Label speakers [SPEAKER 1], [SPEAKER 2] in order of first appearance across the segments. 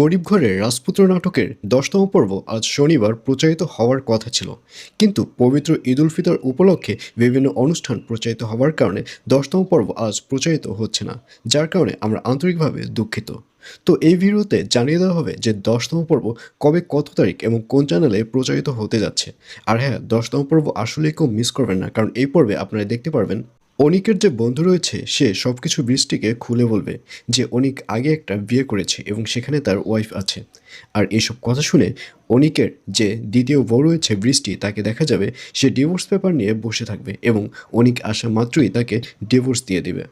[SPEAKER 1] গরিব ঘরের রাজপুত্র নাটকের ১০তম পর্ব আজ শনিবার প্রচারিত হওয়ার কথা ছিল, কিন্তু পবিত্র ঈদ উল ফিতর উপলক্ষে বিভিন্ন অনুষ্ঠান প্রচারিত হওয়ার কারণে ১০তম পর্ব আজ প্রচারিত হচ্ছে না, যার কারণে আমরা আন্তরিকভাবে দুঃখিত। তো এই ভিডিওতে জানিয়ে দেওয়া হবে যে ১০তম পর্ব কবে, কত তারিখ এবং কোন চ্যানেলে প্রচারিত হতে যাচ্ছে। আর হ্যাঁ, ১০তম পর্ব আসলেই কেউ মিস করবেন না, কারণ এই পর্বে আপনারা দেখতে পারবেন অনিকের যে বন্ধু রয়েছে সে সবকিছু বৃষ্টিকে খুলে বলবে যে অনিক আগে একটা বিয়ে করেছে এবং সেখানে তার ওয়াইফ আছে। আর এসব কথা শুনে অনিকের যে দ্বিতীয় বউ রয়েছে বৃষ্টি, তাকে দেখা যাবে সে ডিভোর্স পেপার নিয়ে বসে থাকবে এবং অনিক আসা মাত্রই তাকে ডিভোর্স দিয়ে দিবে।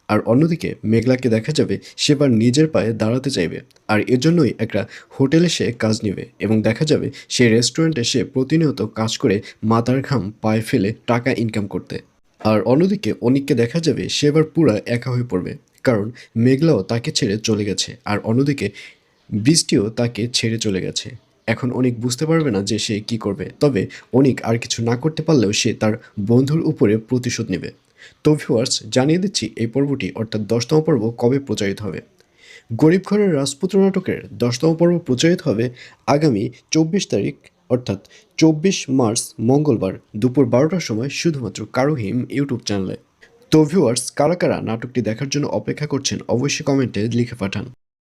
[SPEAKER 1] আর অন্যদিকে মেঘলাকে দেখা যাবে সেবার নিজের পায়ে দাঁড়াতে চাইবে, আর এর জন্যই একটা হোটেলে সে কাজ নেবে এবং দেখা যাবে সে রেস্টুরেন্টে সে প্রতিনিয়ত কাজ করে মাথার ঘাম পায়ে ফেলে টাকা ইনকাম করতে। আর অন্যদিকে অনিককে দেখা যাবে সে এবার পুরা একা হয়ে পড়বে, কারণ মেঘলাও তাকে ছেড়ে চলে গেছে, আর অন্যদিকে বৃষ্টিও তাকে ছেড়ে চলে গেছে। এখন অনিক বুঝতে পারবে না যে সে কি করবে, তবে অনিক আর কিছু না করতে পারলেও সে তার বন্ধুর উপরে প্রতিশোধ নেবে। তো ভিউয়ার্স, জানিয়ে দিচ্ছি এই পর্বটি অর্থাৎ ১০তম পর্ব কবে প্রচারিত হবে। গরিব ঘরের রাজপুত্র নাটকের ১০তম পর্ব প্রচারিত হবে আগামী ২৪ তারিখ, অর্থাৎ ২৪ মার্চ মঙ্গলবার দুপুর ১২টার সময় শুধুমাত্র কারো হিম ইউটিউব চ্যানেলে। তো ভিউয়ার্স, কারা কারা নাটকটি দেখার জন্য অপেক্ষা করছেন অবশ্যই কমেন্টে লিখে পাঠান।